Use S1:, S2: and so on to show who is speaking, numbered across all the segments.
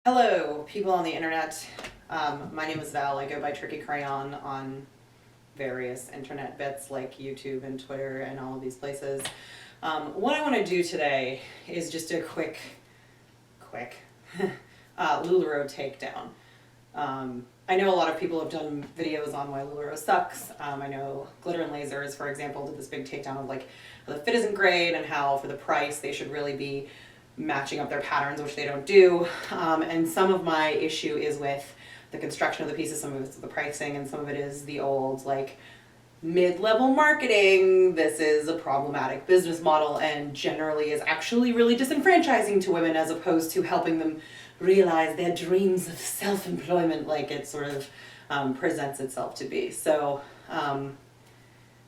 S1: Hello, people on the internet. My name is Val. I go by Tricky Crayon on various internet bits like YouTube and Twitter and all of these places. What I want to do today is just a quick LuLaRoe takedown. I know a lot of people have done videos on why LuLaRoe sucks. I know Glitter and Lasers, for example, did this big takedown of like the fit isn't great and how for the price they should really be matching up their patterns, which they don't do. And some of my issue is with the construction of the pieces, some of it's the pricing, and some of it is the old like mid-level marketing. This is a problematic business model and generally is actually really disenfranchising to women as opposed to helping them realize their dreams of self-employment like it sort of presents itself to be. So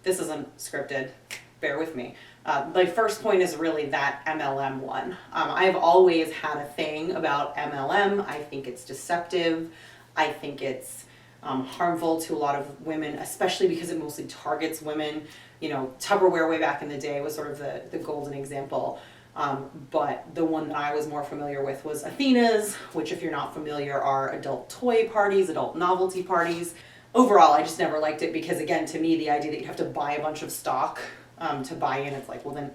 S1: this isn't scripted, bear with me. My first point is really that MLM one. I've always had a thing about MLM. I think it's deceptive. I think it's harmful to a lot of women, especially because it mostly targets women. You know, Tupperware way back in the day was sort of the golden example. But the one that I was more familiar with was Athena's, which if you're not familiar are adult toy parties, adult novelty parties. Overall, I just never liked it because, again, to me, the idea that you have to buy a bunch of stock to buy in, it's like, well then,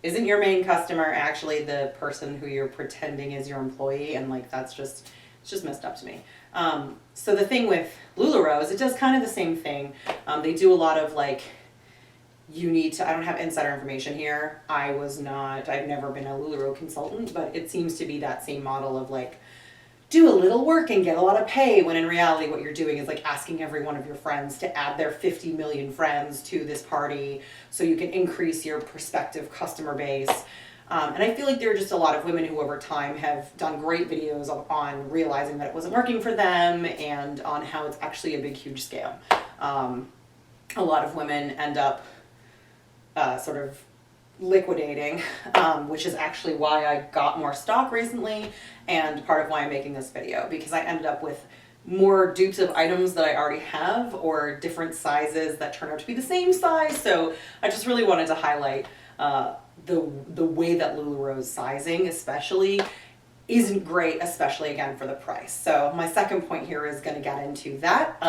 S1: isn't your main customer actually the person who you're pretending is your employee? And like, it's just messed up to me. So the thing with LuLaRoe is it does kind of the same thing. They do a lot of like, I don't have insider information here. I've never been a LuLaRoe consultant, but it seems to be that same model of like, do a little work and get a lot of pay, when in reality what you're doing is like asking every one of your friends to add their 50 million friends to this party so you can increase your prospective customer base. And I feel like there are just a lot of women who over time have done great videos on realizing that it wasn't working for them and on how it's actually a big, huge scam. A lot of women end up sort of liquidating, which is actually why I got more stock recently and part of why I'm making this video, because I ended up with more dupes of items that I already have or different sizes that turn out to be the same size. So I just really wanted to highlight the way that LuLaRoe's sizing especially isn't great, especially again for the price. So my second point here is going to get into that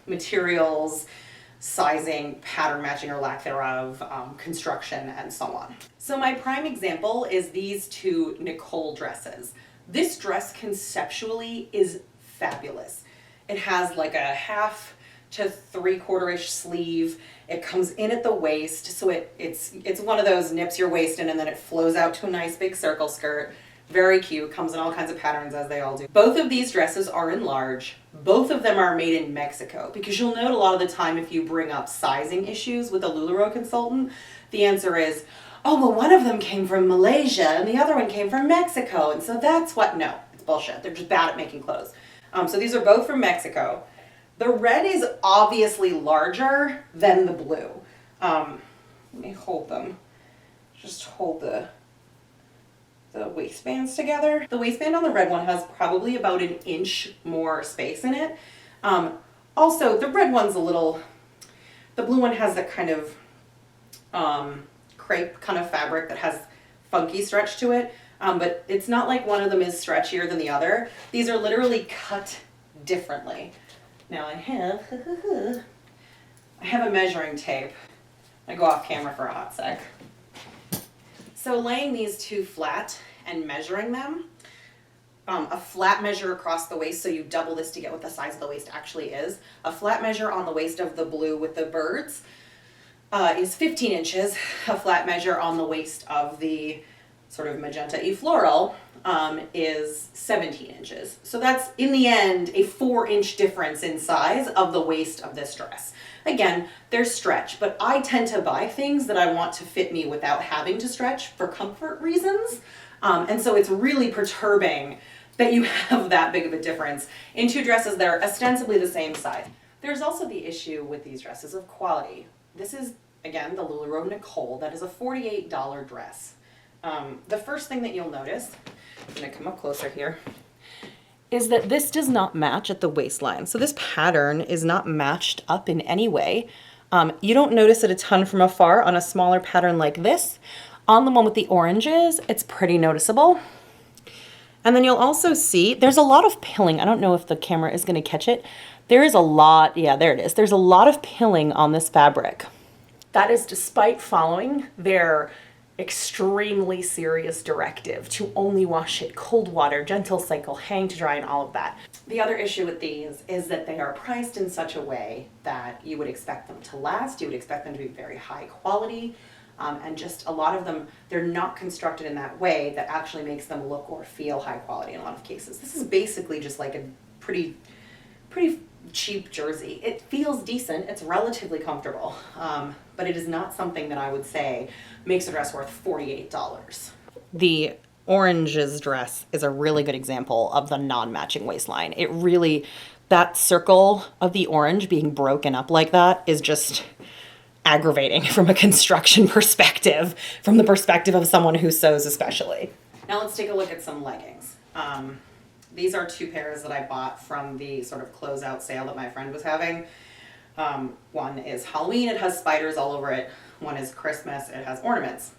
S1: materials, sizing, pattern matching or lack thereof, construction, and so on. So my prime example is these two Nicole dresses. This dress conceptually is fabulous. It has like a 1/2 to 3/4-ish sleeve. It comes in at the waist, so it's one of those nips your waist in and then it flows out to a nice big circle skirt. Very cute, comes in all kinds of patterns as they all do. Both of these dresses are in large. Both of them are made in Mexico, because you'll note a lot of the time if you bring up sizing issues with a LuLaRoe consultant, the answer is, oh, well, one of them came from Malaysia and the other one came from Mexico. And so that's what, no, it's bullshit. They're just bad at making clothes. So these are both from Mexico. The red is obviously larger than the blue. Let me hold them. Just hold the waistbands together. The waistband on the red one has probably about 1 inch more space in it. Also, the red one's the blue one has that kind of crepe kind of fabric that has funky stretch to it, but it's not like one of them is stretchier than the other. These are literally cut differently. Now I have a measuring tape. I go off camera for a hot sec. So laying these two flat and measuring them, a flat measure across the waist, so you double this to get what the size of the waist actually is. A flat measure on the waist of the blue with the birds is 15 inches. A flat measure on the waist of the sort of magenta-y floral is 17 inches. So that's, in the end, a 4-inch difference in size of the waist of this dress. Again, there's stretch, but I tend to buy things that I want to fit me without having to stretch for comfort reasons. And so it's really perturbing that you have that big of a difference in two dresses that are ostensibly the same size. There's also the issue with these dresses of quality. This is, again, the LuLaRoe Nicole. That is a $48 dress. The first thing that you'll notice, I'm going to come up closer here, is that this does not match at the waistline. So this pattern is not matched up in any way. You don't notice it a ton from afar on a smaller pattern like this. On the one with the oranges, it's pretty noticeable. And then you'll also see there's a lot of pilling. I don't know if the camera is going to catch it. There is a lot, yeah, there it is. There's a lot of pilling on this fabric. That is despite following their extremely serious directive to only wash it cold water, gentle cycle, hang to dry, and all of that. The other issue with these is that they are priced in such a way that you would expect them to last. You would expect them to be very high quality. And just a lot of them, they're not constructed in that way that actually makes them look or feel high quality in a lot of cases. This is basically just like a pretty cheap jersey. It feels decent, it's relatively comfortable, but it is not something that I would say makes a dress worth $48. The oranges dress is a really good example of the non-matching waistline. It really, that circle of the orange being broken up like that is just aggravating from a construction perspective, from the perspective of someone who sews especially. Now let's take a look at some leggings. These are two pairs that I bought from the sort of closeout sale that my friend was having. One is Halloween, it has spiders all over it. One is Christmas, it has ornaments.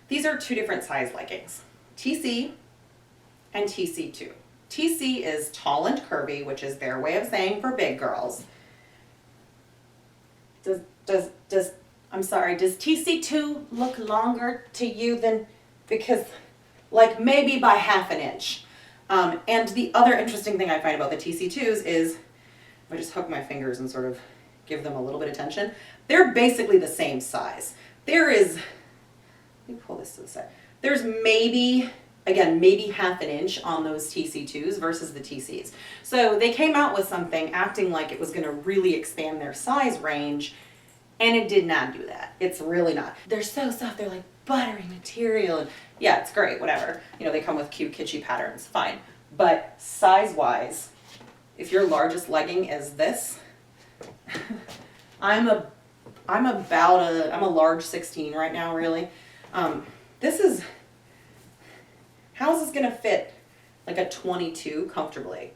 S1: These are two different size leggings, TC and TC2. TC is tall and curvy, which is their way of saying for big girls. I'm sorry, does TC2 look longer to you than, because like maybe by half an inch. And the other interesting thing I find about the TC2s is, if I just hook my fingers and sort of give them a little bit of tension, they're basically the same size. There is, let me pull this to the side. There's maybe, again, maybe half an inch on those TC2s versus the TCs. So they came out with something acting like it was gonna really expand their size range, and it did not do that. It's really not. They're so soft, they're like buttery material. And yeah, it's great, whatever. You know, they come with cute kitschy patterns, fine. But size-wise, if your largest legging is this, I'm a large 16 right now, really. This is, how is this gonna fit like a 22 comfortably?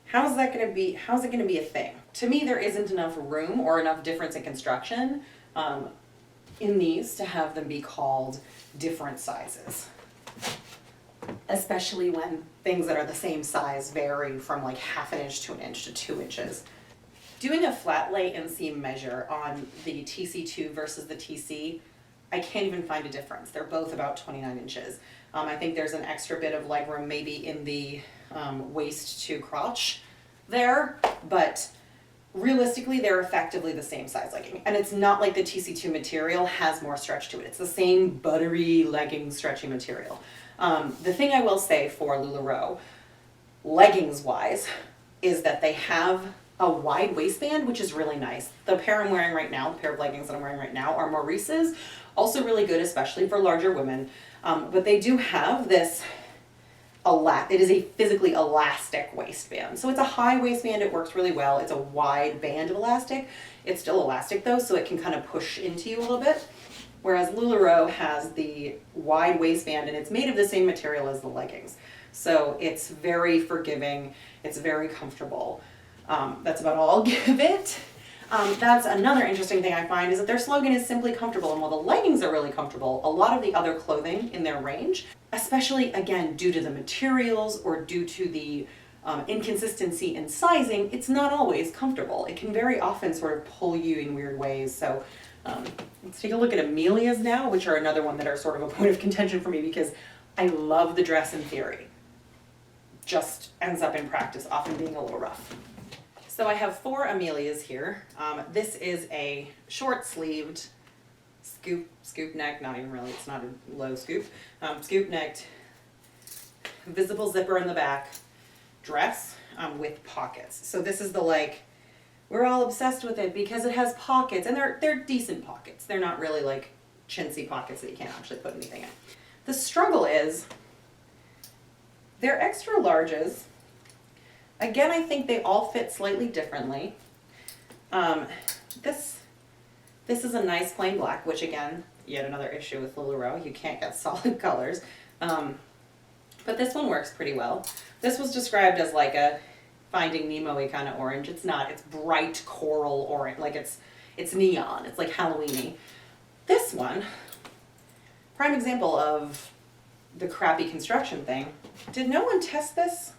S1: How's it gonna be a thing? To me, there isn't enough room or enough difference in construction in these to have them be called different sizes. Especially when things that are the same size vary from like half an inch to an inch to 2 inches. Doing a flat lay inseam measure on the TC2 versus the TC, I can't even find a difference. They're both about 29 inches. I think there's an extra bit of leg room maybe in the waist to crotch there, but realistically they're effectively the same size legging. And it's not like the TC2 material has more stretch to it. It's the same buttery legging stretchy material. The thing I will say for LuLaRoe, leggings wise, is that they have a wide waistband, which is really nice. The pair I'm wearing right now, the pair of leggings that I'm wearing right now are Maurice's, also really good, especially for larger women. But they do have this, it is a physically elastic waistband. So it's a high waistband, it works really well. It's a wide band of elastic. It's still elastic though, so it can kind of push into you a little bit. Whereas LuLaRoe has the wide waistband and it's made of the same material as the leggings. So it's very forgiving, it's very comfortable. That's about all I'll give it. That's another interesting thing I find is that their slogan is simply comfortable, and while the leggings are really comfortable, a lot of the other clothing in their range, especially again due to the materials or due to the inconsistency in sizing, it's not always comfortable. It can very often sort of pull you in weird ways. So let's take a look at Amelia's now, which are another one that are sort of a point of contention for me because I love the dress in theory. Just ends up in practice often being a little rough. So I have 4 Amelias here. This is a short-sleeved scoop neck, not even really, it's not a low scoop, scoop necked, visible zipper in the back dress with pockets. So this is the like, we're all obsessed with it because it has pockets, and they're decent pockets. They're not really like chintzy pockets that you can't actually put anything in. The struggle is, they're extra larges. Again, I think they all fit slightly differently. This is a nice plain black, which again, yet another issue with LuLaRoe, you can't get solid colors. But this one works pretty well. This was described as like a Finding Nemo-y kind of orange. It's not, it's bright coral orange, like it's neon, it's like Halloween-y. This one, prime example of the crappy construction thing. Did no one test this?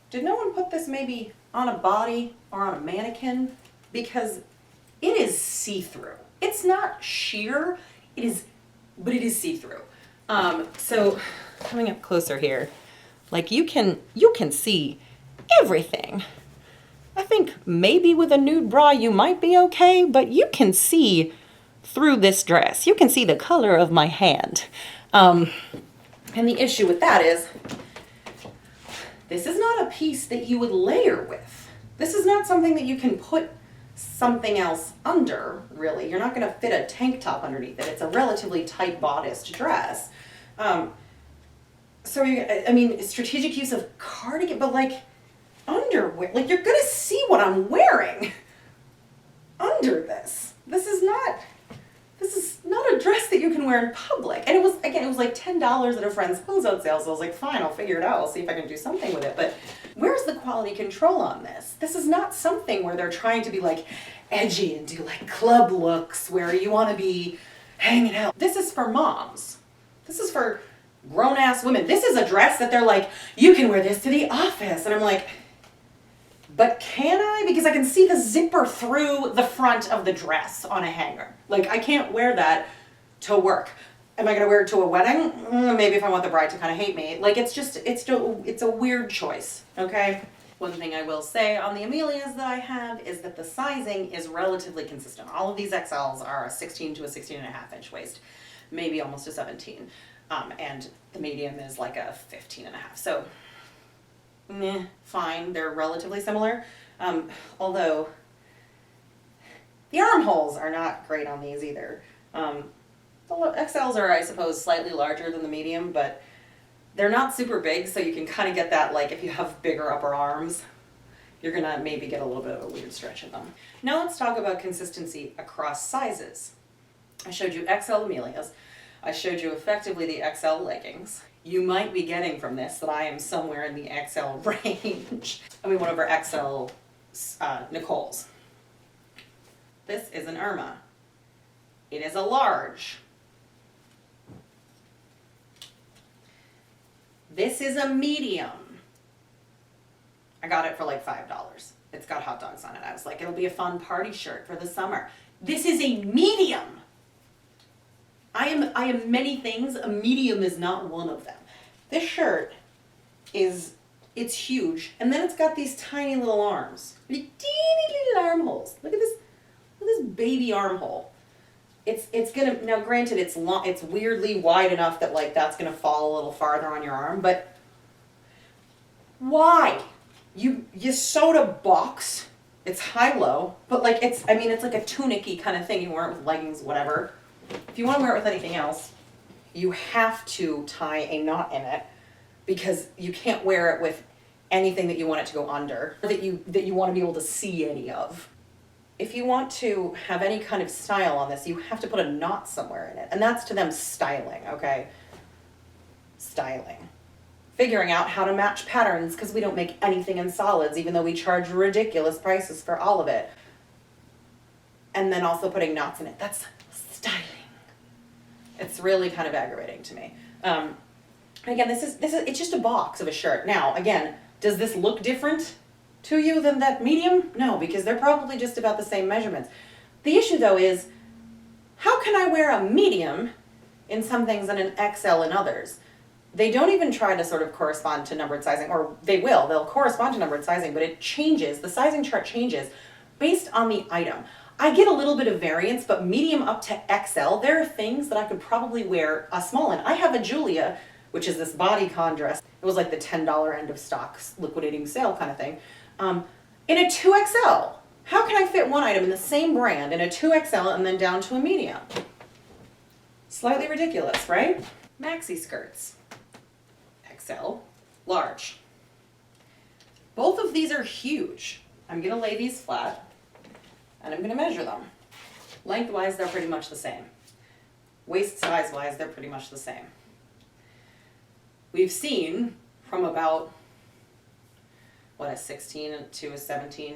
S1: Did no one put this maybe on a body or on a mannequin? Because it is see-through. It's not sheer, but it is see-through. So coming up closer here, like you can see everything. I think maybe with a nude bra you might be okay, but you can see through this dress. You can see the color of my hand. And the issue with that is, this is not a piece that you would layer with. This is not something that you can put something else under, really. You're not gonna fit a tank top underneath it. It's a relatively tight bodiced dress. So, I mean, strategic use of cardigan, but like underwear, like you're gonna see what I'm wearing under this. This is not a dress that you can wear in public. And it was like $10 at a friend's closeout sale, so I was like, fine, I'll figure it out. I'll see if I can do something with it. But where's the quality control on this? This is not something where they're trying to be like edgy and do like club looks where you want to be hanging out. This is for moms. This is for grown-ass women. This is a dress that they're like, you can wear this to the office. And I'm like, but can I? Because I can see the zipper through the front of the dress on a hanger. Like, I can't wear that to work. Am I going to wear it to a wedding? Maybe if I want the bride to kind of hate me. Like, it's a weird choice, okay? One thing I will say on the Amelias that I have is that the sizing is relatively consistent. All of these XLs are a 16 to a 16 and a half inch waist, maybe almost a 17. And the medium is like a 15 and a half. So, fine. They're relatively similar. Although the armholes are not great on these either. The XLs are, I suppose, slightly larger than the medium, but they're not super big, so you can kind of get that, like, if you have bigger upper arms, you're gonna maybe get a little bit of a weird stretch in them. Now let's talk about consistency across sizes. I showed you XL Amelias. I showed you effectively the XL leggings. You might be getting from this that I am somewhere in the XL range. I mean, one of our XL Nicole's. This is an Irma. It is a large. This is a medium. I got it for like $5. It's got hot dogs on it. I was like, it'll be a fun party shirt for the summer. This is a medium. I am many things. A medium is not one of them. This shirt it's huge, and then it's got these tiny little arms. Teeny little armholes. Look at this baby armhole. It's gonna, now granted it's long, it's weirdly wide enough that like that's gonna fall a little farther on your arm, but why? You sewed a box, it's high-low, but like it's like a tunic-y kind of thing. You wear it with leggings, whatever. If you want to wear it with anything else, you have to tie a knot in it because you can't wear it with anything that you want it to go under, or that you want to be able to see any of. If you want to have any kind of style on this, you have to put a knot somewhere in it. And that's to them styling, okay? Styling. Figuring out how to match patterns because we don't make anything in solids, even though we charge ridiculous prices for all of it. And then also putting knots in it. That's styling. It's really kind of aggravating to me. Again, it's just a box of a shirt. Now, again, does this look different to you than that medium? No, because they're probably just about the same measurements. The issue though is, how can I wear a medium in some things and an XL in others? They don't even try to sort of correspond to numbered sizing, or they'll correspond to numbered sizing, but it changes, the sizing chart changes based on the item. I get a little bit of variance, but medium up to XL, there are things that I could probably wear a small in. I have a Julia, which is this bodycon dress. It was like the $10 end of stock liquidating sale kind of thing. In a 2XL. How can I fit one item in the same brand in a 2XL and then down to a medium? Slightly ridiculous, right? Maxi skirts. XL, large. Both of these are huge. I'm gonna lay these flat and I'm gonna measure them. Lengthwise, they're pretty much the same. Waist size-wise, they're pretty much the same. We've seen from about a 16 to a 17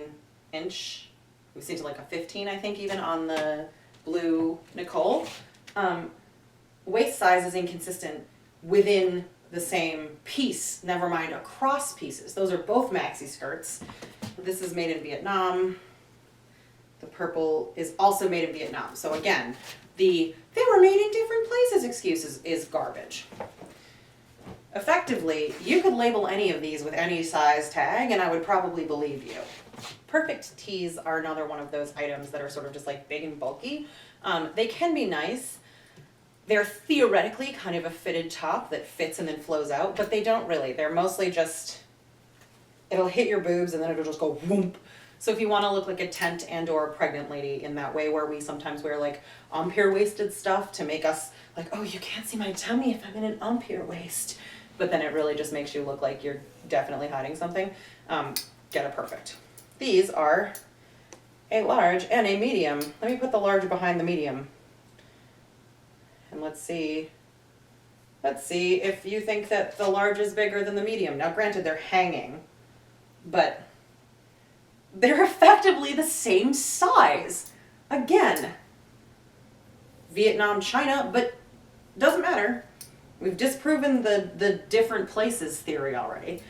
S1: inch. We've seen to like a 15, I think, even on the blue Nicole. Waist size is inconsistent within the same piece, never mind across pieces. Those are both maxi skirts. This is made in Vietnam. The purple is also made in Vietnam. So again, they were made in different places excuse is garbage. Effectively, you could label any of these with any size tag and I would probably believe you. Perfect tees are another one of those items that are sort of just like big and bulky. They can be nice. They're theoretically kind of a fitted top that fits and then flows out, but they don't really. They're mostly just, it'll hit your boobs and then it'll just go whoomp. So if you want to look like a tent and or a pregnant lady in that way where we sometimes wear like empire waisted stuff to make us like, oh, you can't see my tummy if I'm in an empire waist. But then it really just makes you look like you're definitely hiding something. Get a perfect. These are a large and a medium. Let me put the large behind the medium. And let's see if you think that the large is bigger than the medium. Now granted, they're hanging, but they're effectively the same size. Again, Vietnam, China, but doesn't matter. We've disproven the different places theory already.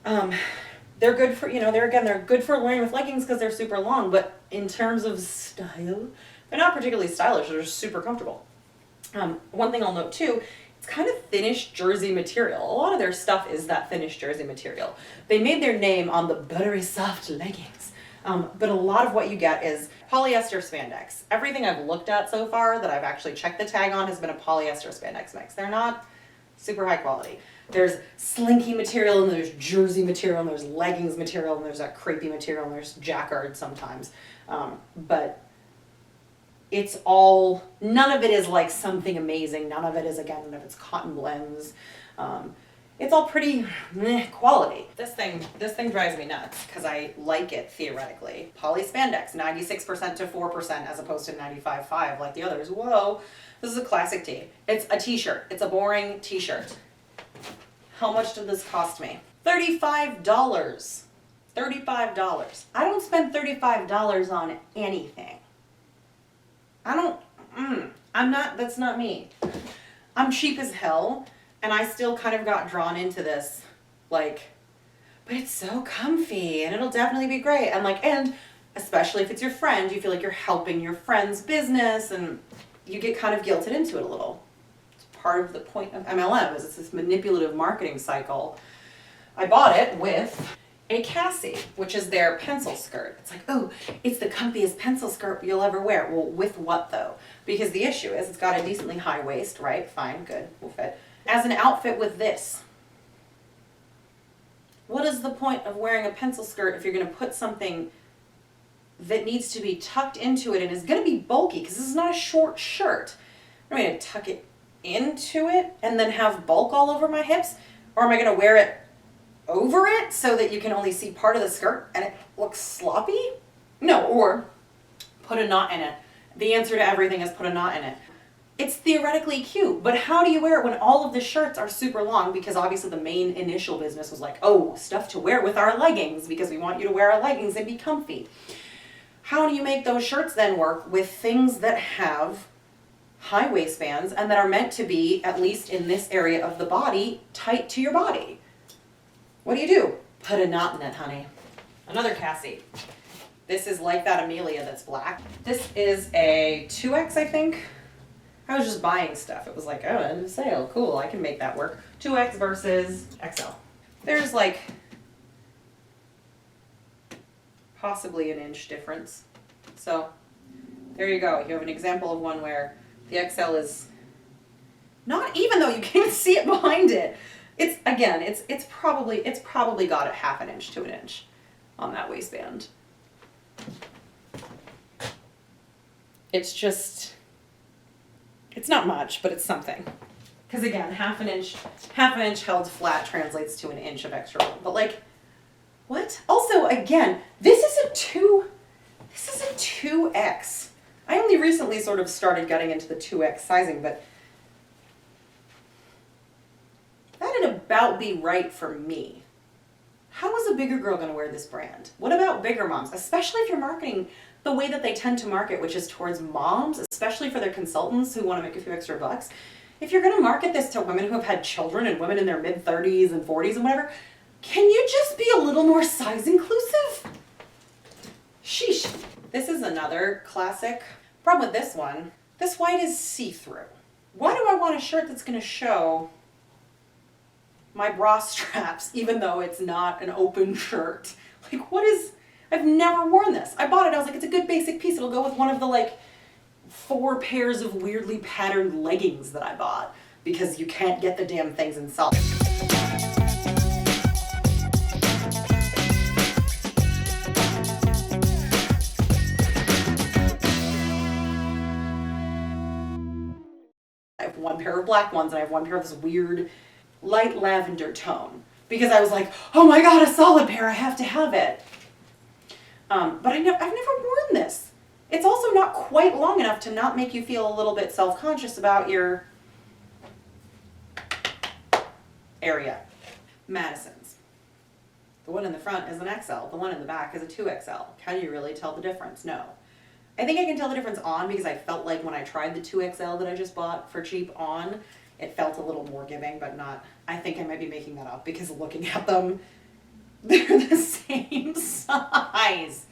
S1: They're good for, they're good for wearing with leggings because they're super long, but in terms of style, they're not particularly stylish. They're just super comfortable. One thing I'll note too, it's kind of thinnish jersey material. A lot of their stuff is that thinnish jersey material. They made their name on the buttery soft leggings. But a lot of what you get is polyester spandex. Everything I've looked at so far that I've actually checked the tag on has been a polyester spandex mix. They're not super high quality. There's slinky material and there's jersey material and there's leggings material and there's that crepey material and there's jacquard sometimes. But it's all, none of it is like something amazing. None of it is, again, none of it's cotton blends. It's all pretty meh quality. This thing drives me nuts because I like it theoretically. Poly spandex, 96% to 4% as opposed to 95.5 like the others. Whoa, this is a classic tee. It's a t-shirt. It's a boring t-shirt. How much did this cost me? $35. $35. I don't spend $35 on anything. That's not me. I'm cheap as hell. And I still kind of got drawn into this, like, but it's so comfy and it'll definitely be great. And especially if it's your friend, you feel like you're helping your friend's business and you get kind of guilted into it a little. It's part of the point of MLM is it's this manipulative marketing cycle. I bought it with a Cassie, which is their pencil skirt. It's like, oh, it's the comfiest pencil skirt you'll ever wear. Well, with what though? Because the issue is it's got a decently high waist, right? Fine, good, will fit. As an outfit with this, what is the point of wearing a pencil skirt if you're going to put something that needs to be tucked into it and is going to be bulky? Because this is not a short shirt. Am I going to tuck it into it and then have bulk all over my hips? Or am I going to wear it over it so that you can only see part of the skirt and it looks sloppy? No, or put a knot in it. The answer to everything is put a knot in it. It's theoretically cute, but how do you wear it when all of the shirts are super long? Because obviously the main initial business was like, oh, stuff to wear with our leggings because we want you to wear our leggings and be comfy. How do you make those shirts then work with things that have high waistbands and that are meant to be, at least in this area of the body, tight to your body? What do? Put a knot in it, honey. Another Cassie. This is like that Amelia that's black. This is a 2X, I think. I was just buying stuff. It was like, oh, end of sale. Cool, I can make that work. 2X versus XL. There's like possibly an inch difference. So there you go. You have an example of one where the XL is not, even though you can't see it behind it. It's probably got a half an inch to an inch on that waistband. It's not much, but it's something. Because again, half an inch held flat translates to an inch of extra room. But like, what? Also, again, this is a 2X. I only recently sort of started getting into the 2X sizing, but that'd about be right for me. How is a bigger girl going to wear this brand? What about bigger moms? Especially if you're marketing the way that they tend to market, which is towards moms, especially for their consultants who want to make a few extra bucks. if you're gonna market this to women who have had children and women in their mid-30s and 40s and whatever, can you just be a little more size inclusive? Sheesh. This is another classic. Problem with this one, this white is see-through. Why do I want a shirt that's gonna show my bra straps even though it's not an open shirt? Like, what is, I've never worn this. I bought it, I was like, it's a good basic piece. It'll go with one of the like 4 pairs of weirdly patterned leggings that I bought because you can't get the damn things in solid. I have one pair of black ones and I have one pair of this weird light lavender tone because I was like, oh my god, a solid pair, I have to have it. But I've never worn this. It's also not quite long enough to not make you feel a little bit self-conscious about your area. Madison's. The one in the front is an XL. The one in the back is a 2XL. Can you really tell the difference? No. I think I can tell the difference on because I felt like when I tried the 2XL that I just bought for cheap on, it felt a little more giving, but not. I think I might be making that up because looking at them, they're the same size.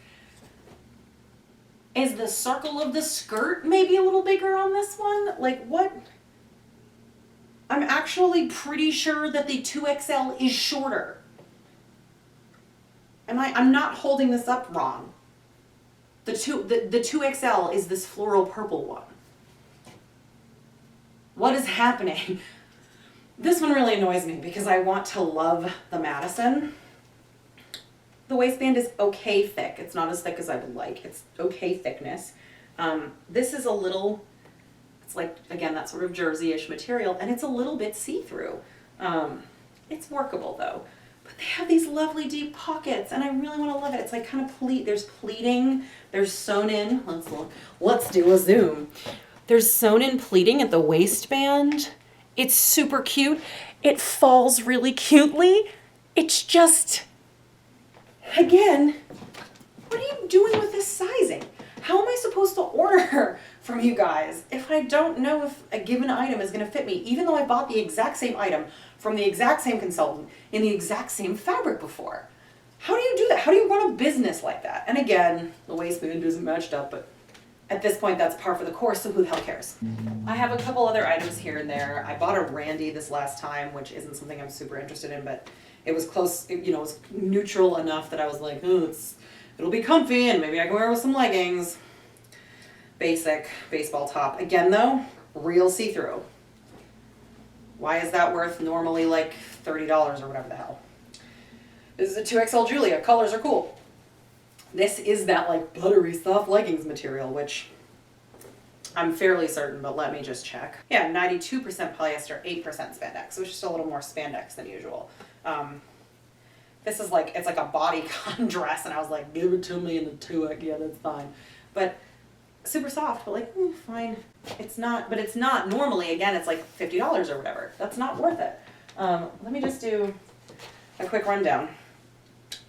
S1: Is the circle of the skirt maybe a little bigger on this one? Like what? I'm actually pretty sure that the 2XL is shorter. I'm not holding this up wrong. The 2XL is this floral purple one. What is happening? This one really annoys me because I want to love the Madison. The waistband is okay thick. It's not as thick as I would like. It's okay thickness. This is a little, it's like, again, that sort of jersey-ish material, and it's a little bit see-through. It's workable though. But they have these lovely deep pockets, and I really want to love it. It's like kind of there's pleating, there's sewn in, let's look, let's do a zoom. There's sewn in pleating at the waistband. It's super cute. It falls really cutely. It's just, again, what are you doing with this sizing? How am I supposed to order from you guys if I don't know if a given item is gonna fit me, even though I bought the exact same item from the exact same consultant in the exact same fabric before? How do you do that? How do you run a business like that? And again, the waistband isn't matched up, but at this point that's par for the course, so who the hell cares? I have a couple other items here and there. I bought a Randy this last time, which isn't something I'm super interested in, but it was close, it was neutral enough that I was like, oh, it'll be comfy and maybe I can wear it with some leggings. Basic baseball top. Again though, real see-through. Why is that worth normally like $30 or whatever the hell? This is a 2XL Julia. Colors are cool. This is that like buttery soft leggings material, which I'm fairly certain, but let me just check. Yeah, 92% polyester, 8% spandex. So it's just a little more spandex than usual. This is like, it's like a bodycon dress, and I was like, give it to me in the 2X. Yeah, that's fine. But super soft, but like, fine. It's not, but it's not normally, again, it's like $50 or whatever. That's not worth it. Let me just do a quick rundown.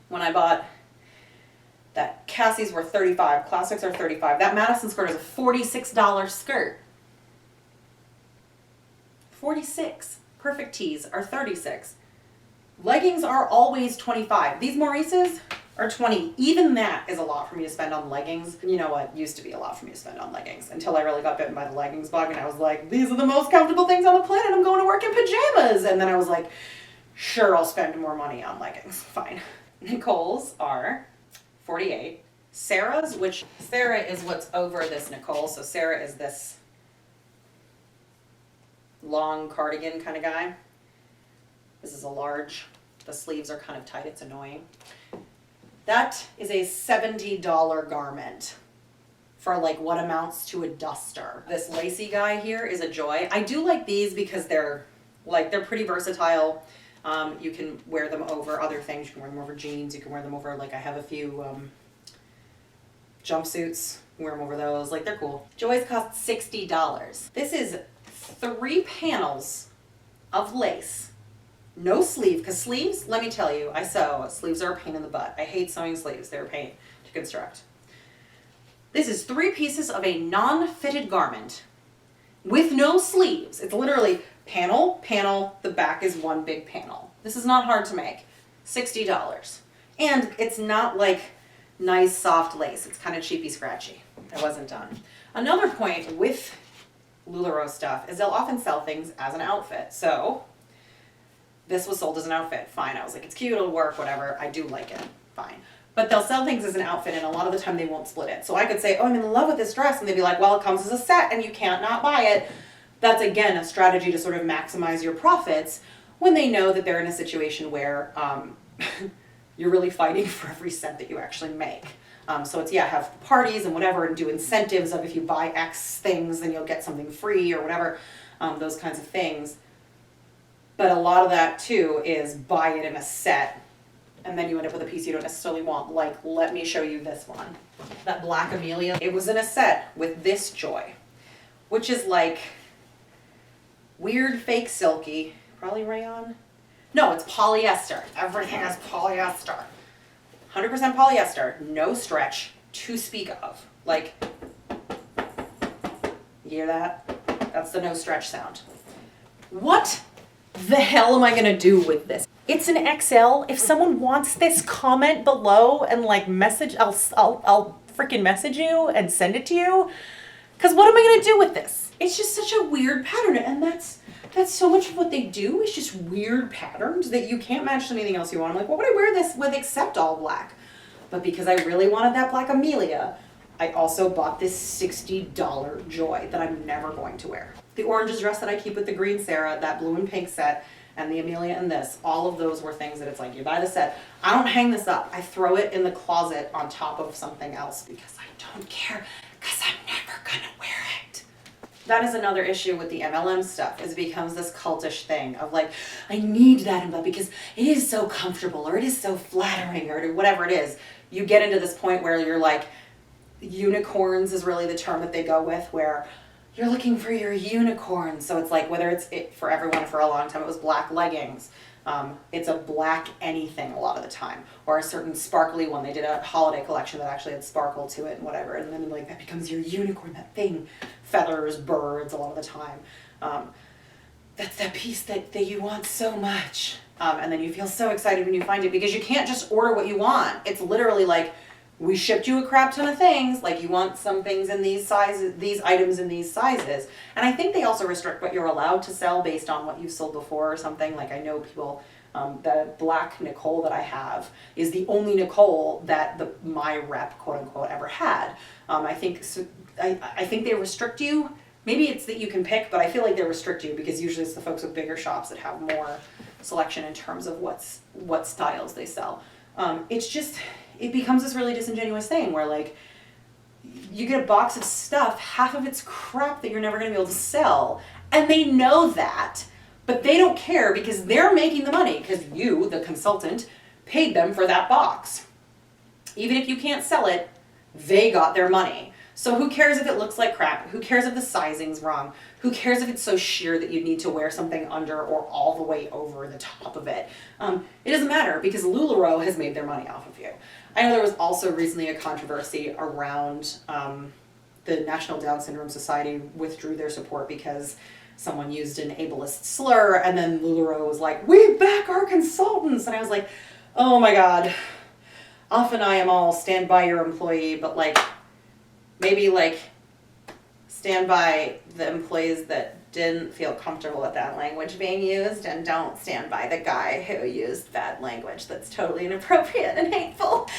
S1: When I bought that, Cassie's were $35, classics are $35. That Madison skirt is a $46 skirt. 46. Perfect tees are $36. Leggings are always $25. These Maurices are $20. Even that is a lot for me to spend on leggings. You know what? Used to be a lot for me to spend on leggings until I really got bitten by the leggings bug, and I was like, these are the most comfortable things on the planet. I'm going to work in pajamas. And then I was like, sure, I'll spend more money on leggings. Fine. Nicole's are $48. Sarah's, which Sarah is what's over this Nicole. So Sarah is this long cardigan kind of guy. This is a large. The sleeves are kind of tight. It's annoying. That is a $70 garment for like what amounts to a duster. This lacy guy here is a joy. I do like these because they're pretty versatile. You can wear them over other things. You can wear them over jeans. You can wear them over, like I have a few jumpsuits. Wear them over those. Like, they're cool. Joys cost $60. This is 3 panels of lace. No sleeve, because sleeves, let me tell you, I sew. Sleeves are a pain in the butt. I hate sewing sleeves. They're a pain to construct. This is 3 pieces of a non-fitted garment with no sleeves. It's literally panel, panel, the back is one big panel. This is not hard to make. $60. And it's not like nice soft lace. It's kind of cheapy scratchy. It wasn't done. Another point with LuLaRoe stuff is they'll often sell things as an outfit. So this was sold as an outfit. Fine. I was like, it's cute, it'll work, whatever. I do like it. Fine. But they'll sell things as an outfit, and a lot of the time they won't split it. So I could say, oh, I'm in love with this dress, and they'd be like, well, it comes as a set and you can't not buy it. That's, again, a strategy to sort of maximize your profits when they know that they're in a situation where you're really fighting for every cent that you actually make. So it's, yeah, have parties and whatever, and do incentives of if you buy X things, then you'll get something free or whatever, those kinds of things. But a lot of that, too, is buy it in a set, and then you end up with a piece you don't necessarily want. Like, let me show you this one. That black Amelia. It was in a set with this joy, which is like weird fake silky. Probably rayon. No, it's polyester. Everything is polyester. 100% polyester. No stretch to speak of. Like, you hear that? That's the no stretch sound. What the hell am I going to do with this? It's an XL. If someone wants this, comment below and like message, I'll freaking message you and send it to you. Because what am I going to do with this? It's just such a weird pattern, and that's so much of what they do is just weird patterns that you can't match to anything else you want. I'm like, what would I wear this with except all black? But because I really wanted that black Amelia, I also bought this $60 joy that I'm never going to wear. The orange dress that I keep with the green Sarah, that blue and pink set, and the Amelia and this, all of those were things that it's like, you buy the set. I don't hang this up. I throw it in the closet on top of something else because I don't care, because I'm never gonna wear it. That is another issue with the MLM stuff, is it becomes this cultish thing of like, I need that in, but because it is so comfortable or it is so flattering or whatever it is, you get into this point where you're like, unicorns is really the term that they go with, where you're looking for your unicorn. So it's like, whether it's it for everyone for a long time, it was black leggings. It's a black anything a lot of the time, or a certain sparkly one. They did a holiday collection that actually had sparkle to it and whatever. And then like that becomes your unicorn, that thing, feathers, birds a lot of the time. That's that piece that you want so much. And then you feel so excited when you find it, because you can't just order what you want. It's literally like, we shipped you a crap ton of things, like you want some things in these sizes, these items in these sizes. And I think they also restrict what you're allowed to sell based on what you've sold before or something. Like I know people, the black Nicole that I have is the only Nicole that my rep, quote unquote, ever had. I think they restrict you. Maybe it's that you can pick, but I feel like they restrict you because usually it's the folks with bigger shops that have more selection in terms of what styles they sell. It's just, it becomes this really disingenuous thing where like you get a box of stuff, half of it's crap that you're never going to be able to sell, and they know that, but they don't care because they're making the money because you, the consultant, paid them for that box. Even if you can't sell it, they got their money. So who cares if it looks like crap? Who cares if the sizing's wrong? Who cares if it's so sheer that you need to wear something under or all the way over the top of it? It doesn't matter because LuLaRoe has made their money off of you. I know there was also recently a controversy around the National Down Syndrome Society withdrew their support because someone used an ableist slur, and then LuLaRoe was like, we back our consultants. And I was like, oh my God, often I am all stand by your employee, but like, maybe like stand by the employees that didn't feel comfortable with that language being used, and don't stand by the guy who used bad language that's totally inappropriate and hateful.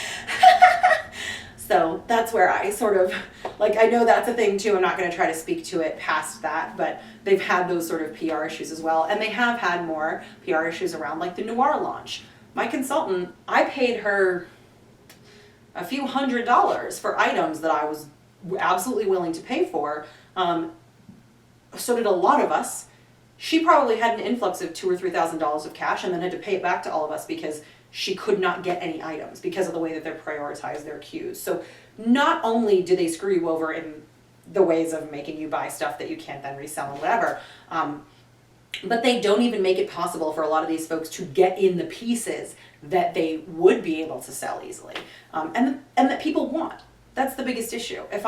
S1: So that's where I sort of, like, I know that's a thing too. I'm not going to try to speak to it past that, but they've had those sort of PR issues as well. And they have had more PR issues around like the Noir launch. My consultant, I paid her a few $100s for items that I was absolutely willing to pay for. So did a lot of us. She probably had an influx of $2,000 or $3,000 of cash and then had to pay it back to all of us because she could not get any items because of the way that they're prioritized their queues. So not only do they screw you over in the ways of making you buy stuff that you can't then resell and whatever, but they don't even make it possible for a lot of these folks to get in the pieces that they would be able to sell easily, and that people want. That's the biggest issue. If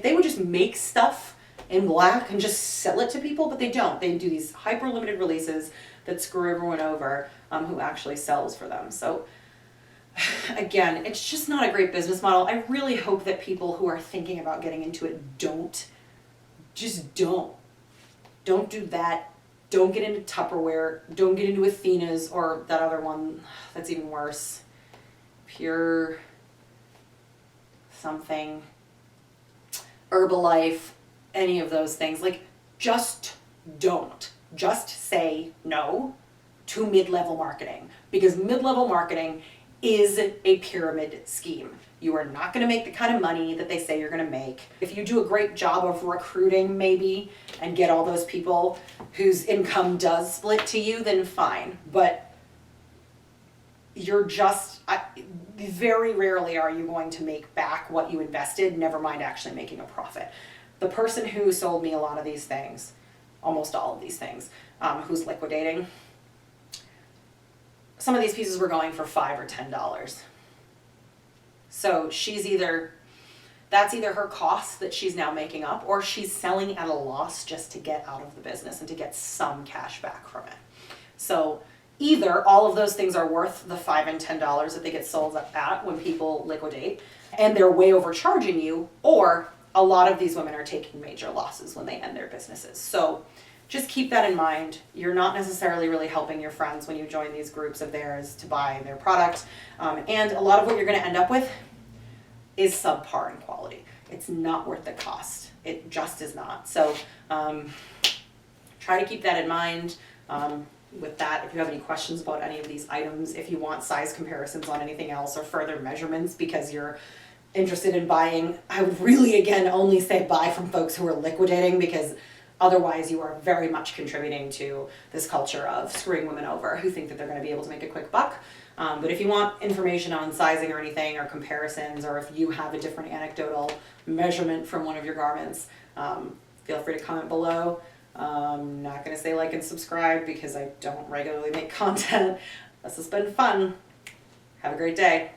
S1: they would just make stuff in black and just sell it to people, but they don't. They do these hyper limited releases that screw everyone over who actually sells for them. So again, it's just not a great business model. I really hope that people who are thinking about getting into it don't do that. Don't get into Tupperware. Don't get into Athena's or that other one that's even worse. Pure something. Herbalife. Any of those things. Like, just don't. Just say no to mid-level marketing. Because mid-level marketing is a pyramid scheme. You are not going to make the kind of money that they say you're going to make. If you do a great job of recruiting maybe and get all those people whose income does split to you, then fine. But you're just, very rarely are you going to make back what you invested, never mind actually making a profit. The person who sold me a lot of these things, almost all of these things, who's liquidating, some of these pieces were going for $5 or $10. So that's either her cost that she's now making up, or she's selling at a loss just to get out of the business and to get some cash back from it. So either all of those things are worth the $5 and $10 that they get sold at when people liquidate, and they're way overcharging you, or a lot of these women are taking major losses when they end their businesses. So just keep that in mind. You're not necessarily really helping your friends when you join these groups of theirs to buy their product. And a lot of what you're going to end up with is subpar in quality. It's not worth the cost. It just is not. So try to keep that in mind. With that, if you have any questions about any of these items, if you want size comparisons on anything else or further measurements because you're interested in buying, I would really, again, only say buy from folks who are liquidating, because otherwise you are very much contributing to this culture of screwing women over who think that they're going to be able to make a quick buck. But if you want information on sizing or anything, or comparisons, or if you have a different anecdotal measurement from one of your garments, feel free to comment below. I'm not going to say like and subscribe because I don't regularly make content. This has been fun. Have a great day.